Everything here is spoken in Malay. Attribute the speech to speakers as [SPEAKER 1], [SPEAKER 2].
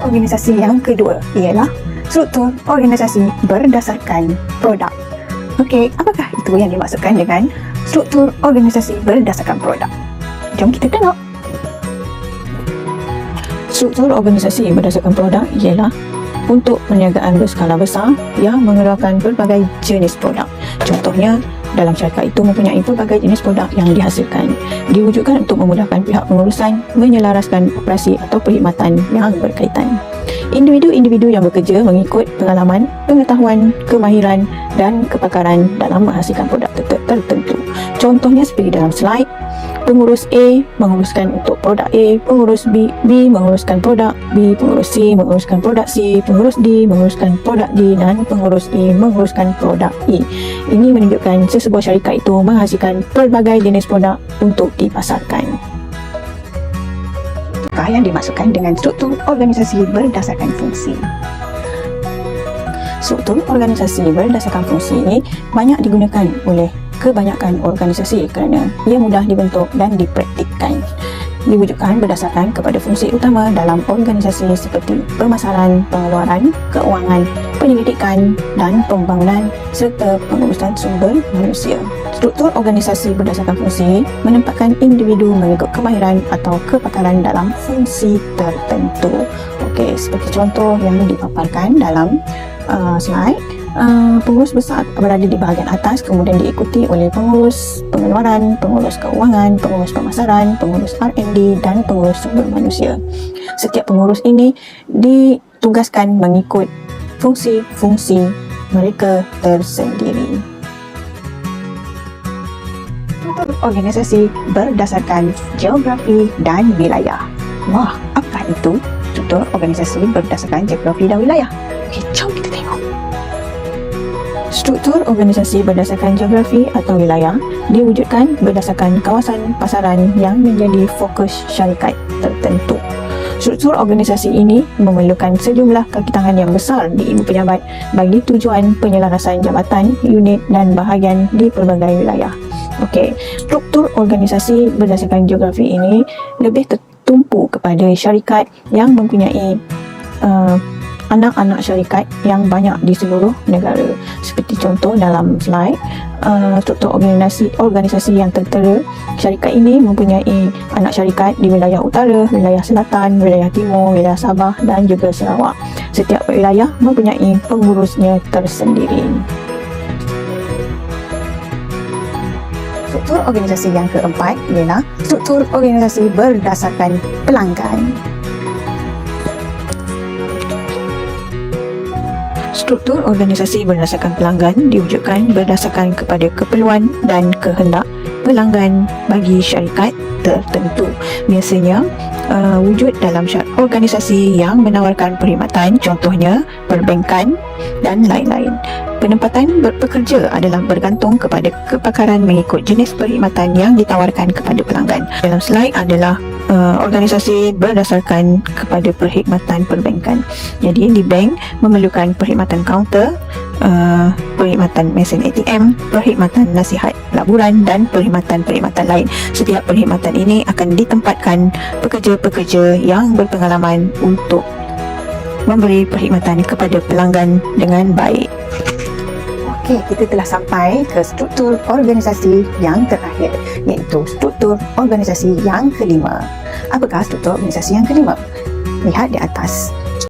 [SPEAKER 1] organisasi yang kedua ialah struktur organisasi berdasarkan produk. Okey, apakah itu yang dimaksudkan dengan struktur organisasi berdasarkan produk? Jom kita tengok. Struktur organisasi berdasarkan produk ialah untuk perniagaan berskala besar yang mengeluarkan pelbagai jenis produk. Contohnya, dalam syarikat itu mempunyai pelbagai jenis produk yang dihasilkan. Diwujudkan untuk memudahkan pihak pengurusan menyelaraskan operasi atau perkhidmatan yang berkaitan. Individu-individu yang bekerja mengikut pengalaman, pengetahuan, kemahiran dan kepakaran dalam menghasilkan produk tertentu. Contohnya seperti dalam slide, pengurus A menguruskan untuk produk A, pengurus B menguruskan produk B, pengurus C menguruskan produk C, pengurus D menguruskan produk D dan pengurus E menguruskan produk E. Ini menunjukkan sesebuah syarikat itu menghasilkan pelbagai jenis produk untuk dipasarkan. Itukah yang dimaksudkan dengan struktur organisasi berdasarkan fungsi. Struktur organisasi berdasarkan fungsi ini banyak digunakan oleh kebanyakan organisasi kerana ia mudah dibentuk dan dipraktikkan. Diwujudkan berdasarkan kepada fungsi utama dalam organisasi seperti pemasaran, pengeluaran, keuangan, penyelidikan dan pembangunan serta pengurusan sumber manusia. Struktur organisasi berdasarkan fungsi menempatkan individu mengikut kemahiran atau kepakaran dalam fungsi tertentu. Okey, seperti contoh yang dipaparkan dalam slide. Pengurus besar berada di bahagian atas, kemudian diikuti oleh pengurus pengeluaran, pengurus keuangan, pengurus pemasaran, pengurus R&D dan pengurus sumber manusia. Setiap pengurus ini ditugaskan mengikut fungsi-fungsi mereka tersendiri. Struktur organisasi berdasarkan geografi dan wilayah. Wah, apa itu struktur organisasi berdasarkan geografi dan wilayah? Okey, jom kita tengok. Struktur organisasi berdasarkan geografi atau wilayah diwujudkan berdasarkan kawasan pasaran yang menjadi fokus syarikat tertentu. Struktur organisasi ini memerlukan sejumlah kaki tangan yang besar di ibu pejabat bagi tujuan penyelarasan jabatan, unit dan bahagian di pelbagai wilayah. Okey, struktur organisasi berdasarkan geografi ini lebih tertumpu kepada syarikat yang mempunyai anak-anak syarikat yang banyak di seluruh negara. Seperti contoh dalam slide, struktur organisasi yang tertera, syarikat ini mempunyai anak syarikat di wilayah utara, wilayah selatan, wilayah timur, wilayah Sabah dan juga Sarawak. Setiap wilayah mempunyai pengurusnya tersendiri. Struktur organisasi yang keempat ialah struktur organisasi berdasarkan pelanggan. Struktur organisasi berdasarkan pelanggan diwujudkan berdasarkan kepada keperluan dan kehendak pelanggan bagi syarikat tertentu. Biasanya wujud dalam organisasi yang menawarkan perkhidmatan, contohnya perbankan dan lain-lain. Penempatan berpekerja adalah bergantung kepada kepakaran mengikut jenis perkhidmatan yang ditawarkan kepada pelanggan. Dalam slide adalah organisasi berdasarkan kepada perkhidmatan perbankan. Jadi di bank memerlukan perkhidmatan kaunter, perkhidmatan mesin ATM, perkhidmatan nasihat pelaburan dan perkhidmatan-perkhidmatan lain. Setiap perkhidmatan ini akan ditempatkan pekerja-pekerja yang berpengalaman untuk memberi perkhidmatan kepada pelanggan dengan baik. Okey, kita telah sampai ke struktur organisasi yang terakhir, iaitu struktur organisasi yang kelima. Apakah struktur organisasi yang kelima? Lihat di atas.